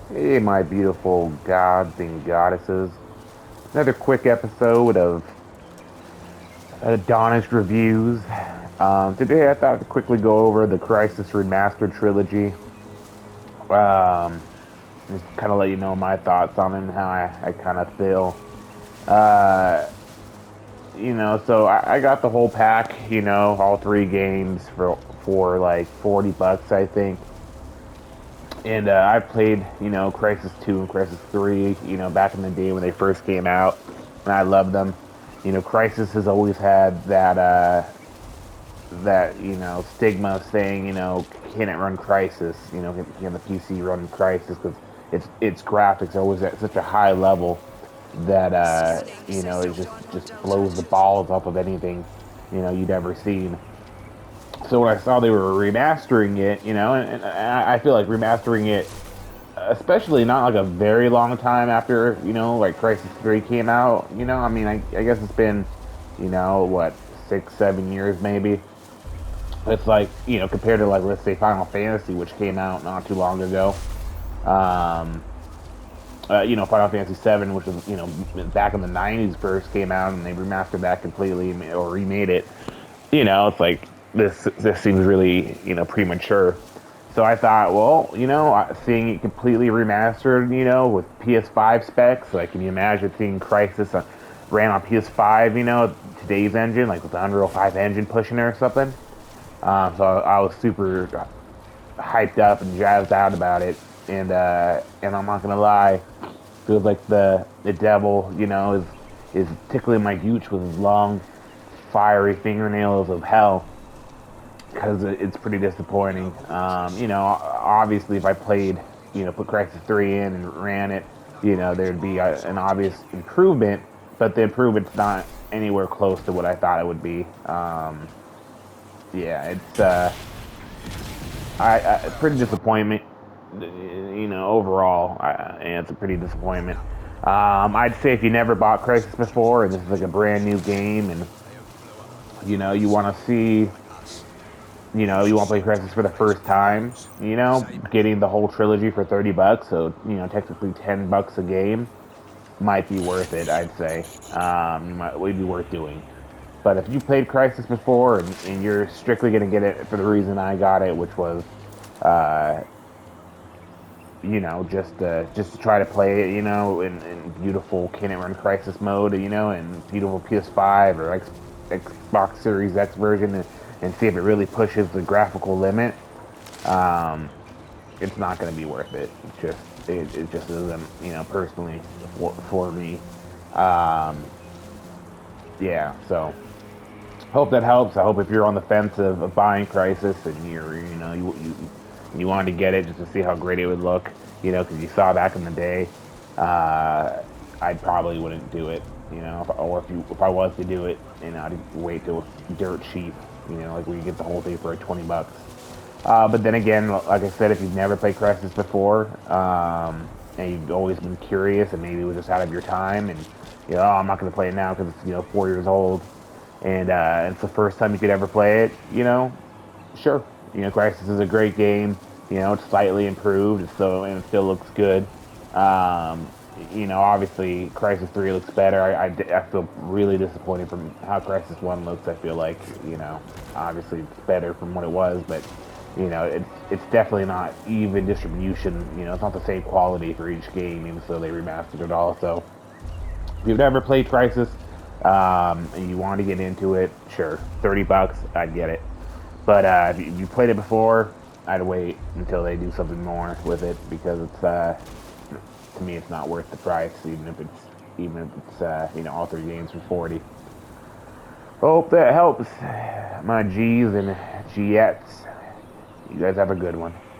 Hey, my beautiful gods and goddesses. Another quick episode of Adonis reviews. Today, I thought to quickly go over the Crysis Remastered Trilogy. Um, just kind of let you know my thoughts on it and how I kind of feel. Uh, so I got the whole pack, all three games for like $40, I think. And I played, Crisis 2 and Crisis 3, back in the day when they first came out, and I loved them. Crisis has always had that stigma of saying, can it run Crisis? Can the PC run Crisis? Because its graphics are always at such a high level that it just blows the balls off of anything you'd ever seen. So when I saw they were remastering it, and I feel like remastering it, especially not like a very long time after like Crisis 3 came out. I mean, I guess it's been what, 6 7 years maybe. It's like, compared to, like, let's say Final Fantasy, which came out not too long ago. um Final Fantasy 7, which was, back in the 90s, first came out, and they remastered that completely or remade it. It's like this seems really, premature. So I thought, well, seeing it completely remastered, with PS5 specs, like, can you imagine seeing Crysis ran on PS5, today's engine, like with the Unreal 5 engine pushing it or something? So I was super hyped up and jazzed out about it, and I'm not gonna lie, feels like the devil, is tickling my gooch with his long, fiery fingernails of hell, because it's pretty disappointing. Obviously, if I played, put Crysis 3 in and ran it, there'd be an obvious improvement, but the improvement's not anywhere close to what I thought it would be. Yeah, it's pretty disappointment. Overall, and it's a pretty disappointment. I'd say if you never bought Crysis before, and this is like a brand new game, and you want to see, you want to play Crysis for the first time, getting the whole trilogy for $30, so technically $10 a game might be worth it. I'd say would be worth doing. But if you played Crysis before, and you're strictly going to get it for the reason I got it, which was, uh, just to try to play it, in beautiful Can It Run Crisis mode, and beautiful PS5 or Xbox Series X version, and see if it really pushes the graphical limit. Um, it's not going to be worth it. It just isn't, personally for me. Um, yeah, so hope that helps. I hope if you're on the fence of buying Crisis, and you wanted to get it just to see how great it would look, because you saw back in the day, uh, I probably wouldn't do it, if I was to do it, I'd wait till it's dirt cheap, like where you get the whole thing for like $20. But then again, like I said, if you've never played Crysis before, and you've always been curious, and maybe it was just out of your time, and oh, I'm not going to play it now because it's 4 years old, and it's the first time you could ever play it, sure. Crysis is a great game. It's slightly improved, and it still looks good. Um, Obviously, Crysis 3 looks better. I feel really disappointed from how Crysis 1 looks. I feel like, obviously it's better from what it was, but, it's definitely not even distribution. It's not the same quality for each game, even so they remastered it all. So, if you've never played Crysis, and you want to get into it, sure, $30, I'd get it. But if you played it before, I'd wait until they do something more with it, because it's to me it's not worth the price, even if it's all three games for 40. Hope that helps, my G's and Giettes. You guys have a good one.